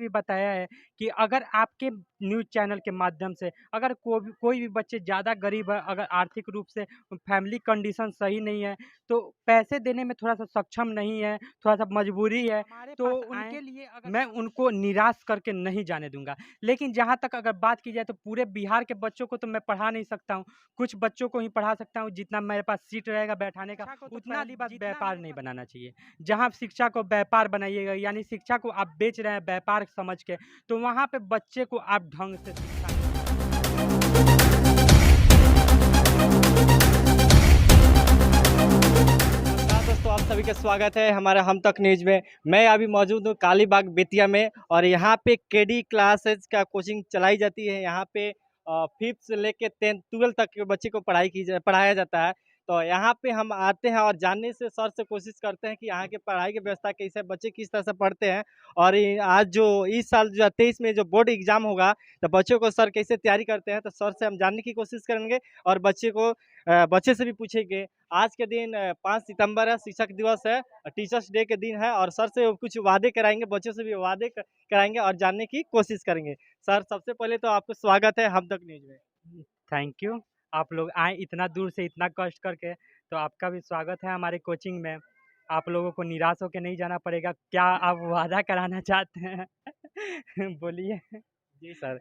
भी बताया है कि अगर आपके न्यूज़ चैनल के माध्यम से अगर कोई भी बच्चे ज़्यादा गरीब है, अगर आर्थिक रूप से फैमिली कंडीशन सही नहीं है, तो पैसे देने में थोड़ा-सा सक्षम नहीं है, थोड़ा-सा मजबूरी है, हमारे तो पास उनके आएँ, लिए अगर मैं उनको निराश करके नहीं जाने दूँगा। लेकिन जहाँ तक अगर बात की जाए तो पूरे बिहार के बच्चों को तो मैं पढ़ा नहीं सकता हूँ। कुछ बच्चों को ही पढ़ा सकता हूँ, जितना मेरे पास सीट रहेगा बैठाने का, शिक्षा को तो उतना पहली बात जितना व्यापार मेरे नहीं पास बनाना चाहिए। जहाँ शिक्षा को व्यापार बनाइएगा, यानी शिक्षा को आप बेच रहे हैं व्यापार समझ के, तो वहाँ पे बच्चे को आप ढंग से शिक्षा नहीं दे नमस्कार दोस्तों, आप सभी का स्वागत है हमारे हम तक न्यूज़ में। मैं अभी मौजूद हूँ कालीबाग बेतिया में और यहाँ पे केडी क्लासेज का कोचिंग चलाई जाती है। यहाँ पे 5th से लेके 10th 12th तक के बच्चे को पढ़ाया जाता है। तो यहाँ पे हम आते हैं और जानने से सर से कोशिश करते हैं कि यहाँ के पढ़ाई की व्यवस्था कैसे है, बच्चे किस तरह से पढ़ते हैं। और आज जो इस साल जो 23 में जो बोर्ड एग्जाम होगा, तो बच्चों को सर कैसे तैयारी करते हैं, तो सर से हम जानने की कोशिश करेंगे और बच्चे से भी पूछेंगे। आज के दिन 5 सितंबर है, शिक्षक दिवस है, टीचर्स डे के दिन है और सर से कुछ वादे कराएँगे, बच्चों से भी वादे क कराएँगे और जानने की कोशिश करेंगे। सर, सबसे पहले तो आपको स्वागत है हम तक न्यूज़ में। Thank you. आप लोग आए इतना दूर से इतना कष्ट करके, तो आपका भी स्वागत है हमारे कोचिंग में। आप लोगों को निराश होके नहीं जाना पड़ेगा। क्या आप वादा कराना चाहते हैं? बोलिए। जी सर।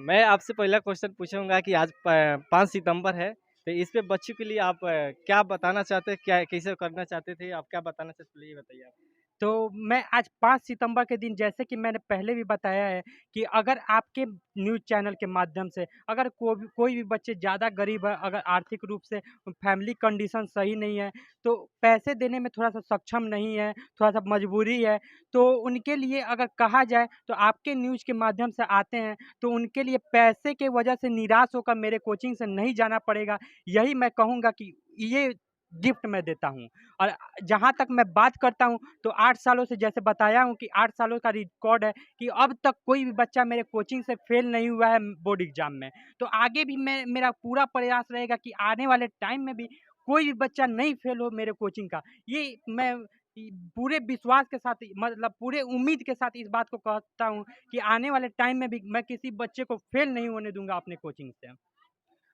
मैं आपसे पहला क्वेश्चन पूछूँगा कि आज प 5 सितंबर है, तो इस पे बच्चों के लिए आप क्या बताना चाहते हैं? क्या कैसे करना चाहते थे? आप क्या बताना चाहते हैं? ये बताइए आप? तो मैं आज 5 सितंबर के दिन जैसे कि मैंने पहले भी बताया है कि अगर आपके न्यूज़ चैनल के माध्यम से अगर कोई भी बच्चे ज़्यादा गरीब है, अगर आर्थिक रूप से फैमिली कंडीशन सही नहीं है, तो पैसे देने में थोड़ा-सा सक्षम नहीं है, थोड़ा-सा मजबूरी है, तो उनके लिए अगर कहा जाए तो आपके न्यूज़ के माध्यम से आते हैं, तो उनके लिए पैसे के वजह से निराश होकर मेरे कोचिंग से नहीं जाना पड़ेगा। यही मैं कहूँगा कि ये गिफ्ट मैं देता हूँ। और जहाँ तक मैं बात करता हूँ तो 8 सालों से जैसे बताया हूँ कि 8 सालों का रिकॉर्ड है कि अब तक कोई भी बच्चा मेरे कोचिंग से फेल नहीं हुआ है बोर्ड एग्ज़ाम में। तो आगे भी मैं मेरा पूरा प्रयास रहेगा कि आने वाले टाइम में भी कोई भी बच्चा नहीं फेल हो मेरे कोचिंग का। ये मैं पूरे विश्वास के साथ मतलब पूरे उम्मीद के साथ इस बात को कहता हूँ कि आने वाले टाइम में भी मैं किसी बच्चे को फेल नहीं होने दूँगा अपने कोचिंग से।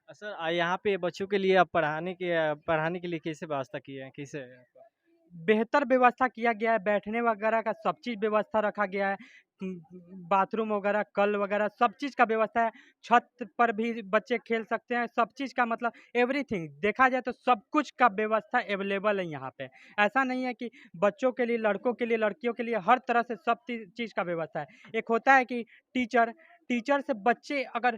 सर यहाँ पे बच्चों के लिए आप पढ़ाने के लिए कैसे व्यवस्था किए हैं? कैसे है आपका? बेहतर व्यवस्था किया गया है, बैठने वगैरह का सब चीज़ व्यवस्था रखा गया है। उम, बाथरूम वगैरह, कल वगैरह सब चीज़ का व्यवस्था है। छत पर भी बच्चे खेल सकते हैं, सब चीज़ का मतलब एवरीथिंग देखा जाए तो सब कुछ का व्यवस्था अवेलेबल है यहाँ पे। ऐसा नहीं है कि बच्चों के लिए, लड़कों के लिए, लड़कियों के लिए हर तरह से सब चीज़ का व्यवस्था है। एक होता है कि टीचर टीचर से बच्चे अगर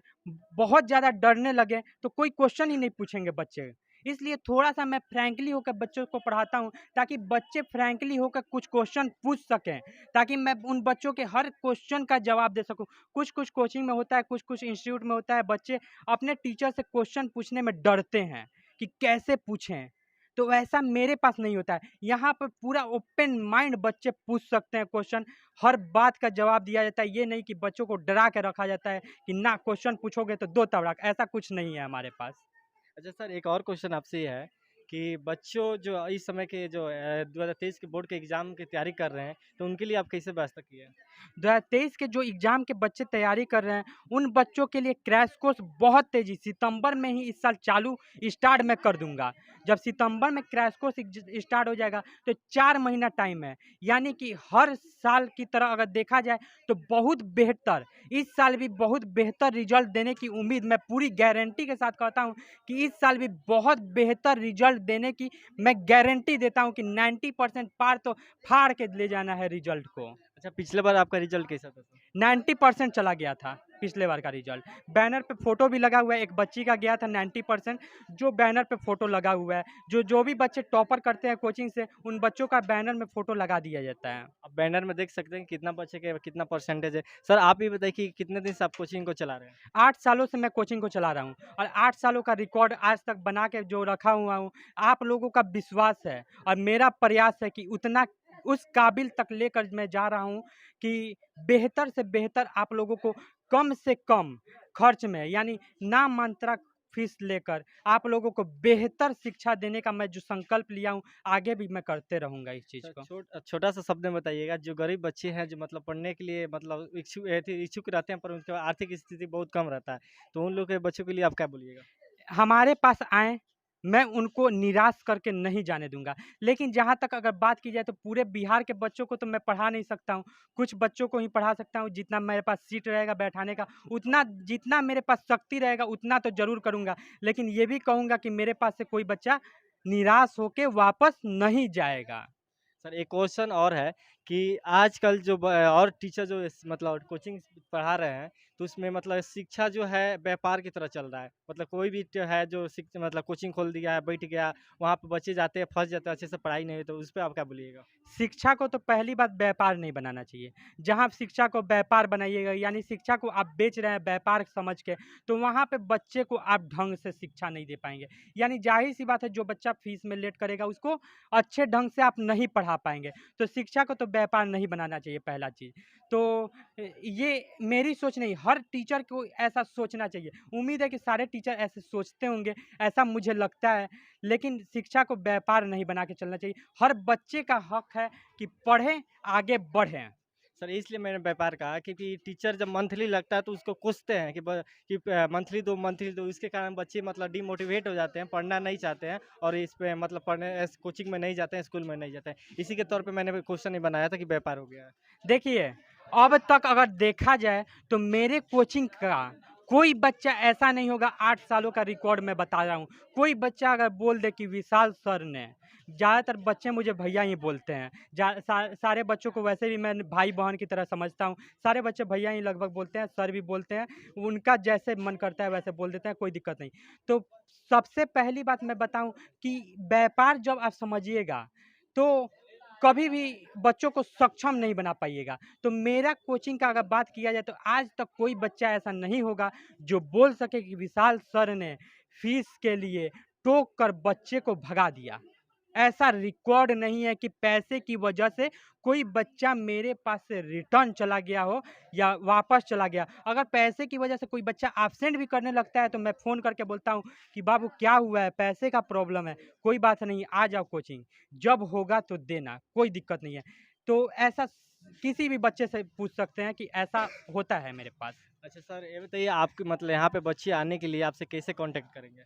बहुत ज़्यादा डरने लगे, तो कोई क्वेश्चन ही नहीं पूछेंगे बच्चे। इसलिए थोड़ा-सा मैं फ्रैंकली होकर बच्चों को पढ़ाता हूँ ताकि बच्चे फ्रैंकली होकर कुछ क्वेश्चन पूछ सकें, ताकि मैं उन बच्चों के हर क्वेश्चन का जवाब दे सकूँ। कुछ-कुछ कोचिंग में होता है, कुछ-कुछ इंस्टीट्यूट में होता है, बच्चे अपने टीचर से क्वेश्चन पूछने में डरते हैं कि कैसे पूछें? तो वैसा मेरे पास नहीं होता है। यहाँ पे पूरा ओपन माइंड बच्चे पूछ सकते हैं क्वेश्चन, हर बात का जवाब दिया जाता है। ये नहीं कि बच्चों को डरा के रखा जाता है कि ना क्वेश्चन पूछोगे तो दो तबड़ाक, ऐसा कुछ नहीं है हमारे पास। अच्छा सर, एक और क्वेश्चन आपसे ये है कि बच्चों जो इस समय के जो 2023 के बोर्ड के एग्ज़ाम की तैयारी कर रहे हैं, तो उनके लिए आप कैसे व्यवस्था किए हैं? 2023 के जो एग्ज़ाम के बच्चे तैयारी कर रहे हैं, उन बच्चों के लिए क्रैश कोर्स बहुत तेज़ी सितंबर में ही इस साल चालू स्टार्ट मैं कर दूँगा। जब सितंबर में क्रैश कोर्स स्टार्ट हो जाएगा, तो 4 महीना टाइम है। यानी कि हर साल की तरह अगर देखा जाए, तो बहुत बेहतर, इस साल भी बहुत बेहतर रिज़ल्ट देने की उम्मीद मैं पूरी गारंटी के साथ कहता हूँ कि इस साल भी बहुत बेहतर रिज़ल्ट देने की मैं गारंटी देता हूँ कि 90% पार तो फाड़ के ले जाना है रिज़ल्ट को। अच्छा, पिछले बार आपका रिज़ल्ट कैसा था सर? 90% चला गया था पिछले बार का रिज़ल्ट। बैनर पे फ़ोटो भी लगा हुआ है, एक बच्ची का गया था 90%, जो बैनर पे फ़ोटो लगा हुआ है। जो भी बच्चे टॉपर करते हैं कोचिंग से, उन बच्चों का बैनर में फ़ोटो लगा दिया जाता है। आप बैनर में देख सकते हैं कितना बच्चे के कितना परसेंटेज है। सर आप ये बताइए कि कितने दिन से आप कोचिंग को चला रहे हैं? 8 सालों से मैं कोचिंग को चला रहा हूँ और 8 सालों का रिकॉर्ड आज तक बना के जो रखा हुआ हूँ, आप लोगों का विश्वास है और मेरा प्रयास है कि उतना उस काबिल तक लेकर मैं जा रहा हूँ कि बेहतर से बेहतर आप लोगों को कम से कम खर्च में यानी नाम मात्रा फीस लेकर आप लोगों को बेहतर शिक्षा देने का मैं जो संकल्प लिया हूँ, आगे भी मैं करते रहूँगा इस चीज़ को। छोटा-सा शब्द में बताइएगा, जो गरीब बच्चे हैं, जो मतलब पढ़ने के लिए मतलब इच्छुक रहते हैं, पर उनके आर्थिक स्थिति बहुत कम रहता है, तो उन लोग के बच्चों के लिए आप क्या बोलिएगा? हमारे पास आएँ, मैं उनको निराश करके नहीं जाने दूँगा। लेकिन जहाँ तक अगर बात की जाए तो पूरे बिहार के बच्चों को तो मैं पढ़ा नहीं सकता हूँ। कुछ बच्चों को ही पढ़ा सकता हूँ, जितना मेरे पास सीट रहेगा बैठाने का, उतना जितना मेरे पास शक्ति रहेगा उतना तो ज़रूर करूँगा। लेकिन ये भी कहूँगा कि मेरे पास से कोई बच्चा निराश होके वापस नहीं जाएगा। सर एक क्वेश्चन और है कि आजकल जो और टीचर जो मतलब कोचिंग पढ़ा रहे हैं, तो उसमें मतलब शिक्षा जो है व्यापार की तरह चल रहा है, मतलब कोई भी है जो मतलब कोचिंग खोल दिया है, बैठ गया, वहाँ पे बच्चे जाते हैं, फंस जाते हैं, अच्छे से पढ़ाई नहीं होती, तो उस पर आप क्या बोलिएगा? शिक्षा को तो पहली बात व्यापार नहीं बनाना चाहिए। जहाँ आप शिक्षा को व्यापार बनाइएगा, यानी शिक्षा को आप बेच रहे हैं व्यापार समझ के, तो वहाँ पे बच्चे को आप ढंग से शिक्षा नहीं दे पाएँगे। यानी ज़ाहिर-सी बात है, जो बच्चा फीस में लेट करेगा उसको अच्छे ढंग से आप नहीं पढ़ा पाएँगे। तो शिक्षा को तो व्यापार नहीं बनाना चाहिए पहला चीज़। तो ये मेरी सोच नहीं, हर टीचर को ऐसा सोचना चाहिए। उम्मीद है कि सारे टीचर ऐसे सोचते होंगे, ऐसा मुझे लगता है। लेकिन शिक्षा को व्यापार नहीं बना के चलना चाहिए। हर बच्चे का हक है कि पढ़ें, आगे बढ़ें। सर इसलिए मैंने व्यापार कहा क्योंकि टीचर जब मंथली लगता है तो उसको कोसते हैं कि मंथली दो, इसके कारण बच्चे मतलब डिमोटिवेट हो जाते हैं, पढ़ना नहीं चाहते हैं और इस पे मतलब कोचिंग में नहीं जाते हैं, स्कूल में नहीं जाते हैं। इसी के तौर पे मैंने क्वेश्चन ही बनाया था कि व्यापार हो गया है। देखिए, अब तक अगर देखा जाए तो मेरे कोचिंग का कोई बच्चा ऐसा नहीं होगा, 8 सालों का रिकॉर्ड मैं बता रहा हूँ। कोई बच्चा अगर बोल दे कि विशाल सर ने, ज़्यादातर बच्चे मुझे भैया ही बोलते हैं। सारे बच्चों को वैसे भी मैं भाई-बहन की तरह समझता हूँ। सारे बच्चे भैया ही लगभग बोलते हैं, सर भी बोलते हैं। उनका जैसे मन करता है वैसे बोल देते हैं, कोई दिक्कत नहीं। तो सबसे पहली बात मैं बताऊँ कि व्यापार जब आप समझिएगा, तो कभी भी बच्चों को सक्षम नहीं बना पाइएगा। तो मेरा कोचिंग का अगर बात किया जाए तो आज तक कोई बच्चा ऐसा नहीं होगा जो बोल सके कि विशाल सर ने फीस के लिए टोक कर बच्चे को भगा दिया। ऐसा रिकॉर्ड नहीं है कि पैसे की वजह से कोई बच्चा मेरे पास से रिटर्न चला गया हो या वापस चला गया। अगर पैसे की वजह से कोई बच्चा एब्सेंट भी करने लगता है तो मैं फ़ोन करके बोलता हूँ कि बाबू क्या हुआ है? पैसे का प्रॉब्लम है, कोई बात नहीं, आ जाओ कोचिंग, जब होगा तो देना, कोई दिक्कत नहीं है। तो ऐसा किसी भी बच्चे से पूछ सकते हैं कि ऐसा होता है मेरे पास। अच्छा सर ये बताइए आपके मतलब यहाँ पे बच्चे आने के लिए आपसे कैसे कांटेक्ट करेंगे?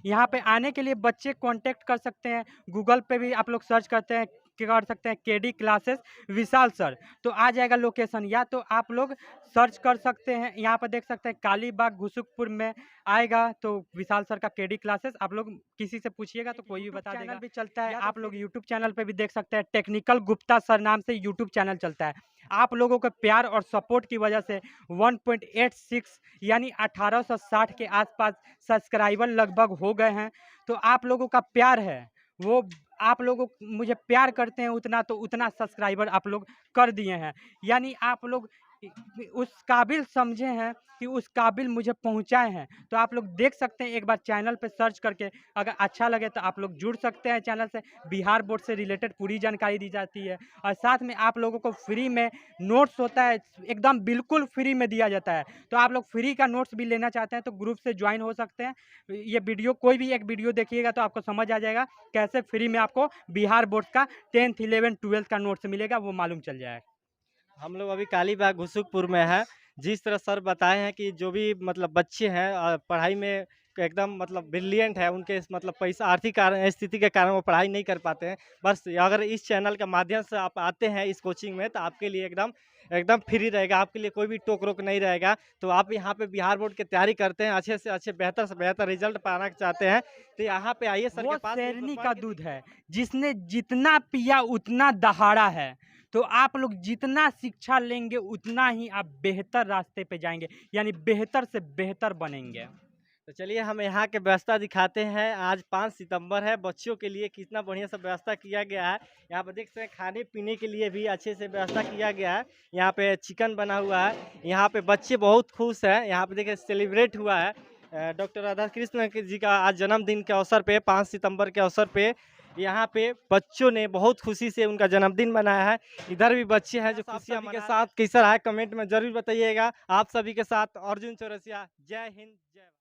यहाँ पे आने के लिए बच्चे कांटेक्ट कर सकते हैं, गूगल पे भी आप लोग सर्च करते हैं, कर सकते हैं केडी क्लासेस विशाल सर, तो आ जाएगा लोकेशन, या तो आप लोग सर्च कर सकते हैं, यहाँ पर देख सकते हैं कालीबाग घुसुकपुर में आएगा तो विशाल सर का केडी क्लासेस, आप लोग किसी से पूछिएगा तो कोई भी बता देगा। चैनल भी चलता है, आप लोग यूट्यूब चैनल पे भी देख सकते हैं, टेक्निकल गुप्ता सर नाम से यूट्यूब चैनल चलता है। आप लोगों के प्यार और सपोर्ट की वजह से 1.86 यानी 1860 के आसपास सब्सक्राइबर लगभग हो गए हैं। तो आप लोगों का प्यार है, वो आप लोग मुझे प्यार करते हैं उतना, तो उतना सब्सक्राइबर आप लोग कर दिए हैं। यानी आप लोग उस काबिल समझे हैं कि उस काबिल मुझे पहुँचाए हैं। तो आप लोग देख सकते हैं, एक बार चैनल पे सर्च करके, अगर अच्छा लगे तो आप लोग जुड़ सकते हैं चैनल से। बिहार बोर्ड से रिलेटेड पूरी जानकारी दी जाती है और साथ में आप लोगों को फ्री में नोट्स होता है, एकदम बिल्कुल फ्री में दिया जाता है। तो आप लोग फ्री का नोट्स भी लेना चाहते हैं तो ग्रुप से ज्वाइन हो सकते हैं। ये वीडियो कोई भी एक वीडियो देखिएगा तो आपको समझ आ जाएगा कैसे फ्री में आपको बिहार बोर्ड का 10th 11th 12th का नोट्स मिलेगा, वो मालूम चल जाएगा। हम लोग अभी कालीबाग घुसुकपुर में हैं। जिस तरह सर बताए हैं कि जो भी मतलब बच्चे हैं पढ़ाई में एकदम मतलब ब्रिलियंट है, उनके मतलब पैसा आर्थिक कारण स्थिति के कारण वो पढ़ाई नहीं कर पाते हैं। बस अगर इस चैनल के माध्यम से आप आते हैं इस कोचिंग में तो आपके लिए एकदम एकदम फ्री रहेगा, आपके लिए कोई भी टोक-रोक नहीं रहेगा। तो आप यहाँ पे बिहार बोर्ड की तैयारी करते हैं, अच्छे से बेहतर रिज़ल्ट पाना चाहते हैं, तो यहाँ पे आइए सर वो के पास। शेरनी का दूध है, जिसने जितना पिया उतना दहाड़ा है। तो आप लोग जितना शिक्षा लेंगे उतना ही आप बेहतर रास्ते पे जाएँगे, यानी बेहतर से बेहतर बनेंगे। तो चलिए हम यहाँ के व्यवस्था दिखाते हैं। आज 5 सितंबर है, बच्चों के लिए कितना बढ़िया सा व्यवस्था किया गया है। यहाँ पे देख सकते हैं खाने-पीने के लिए भी अच्छे से व्यवस्था किया गया है। यहाँ पे चिकन बना हुआ है, यहाँ पे बच्चे बहुत खुश हैं। यहाँ पे देखिए सेलिब्रेट हुआ है डॉक्टर राधाकृष्ण जी का आज जन्मदिन के अवसर पे 5 सितंबर के अवसर पे यहाँ पे बच्चों ने बहुत खुशी से उनका जन्मदिन मनाया है। इधर भी बच्चे हैं जो खुशियाँ के साथ कैसा रहा है कमेंट में ज़रूर बताइएगा। आप सभी के साथ अर्जुन चौरसिया। जय हिंद, जय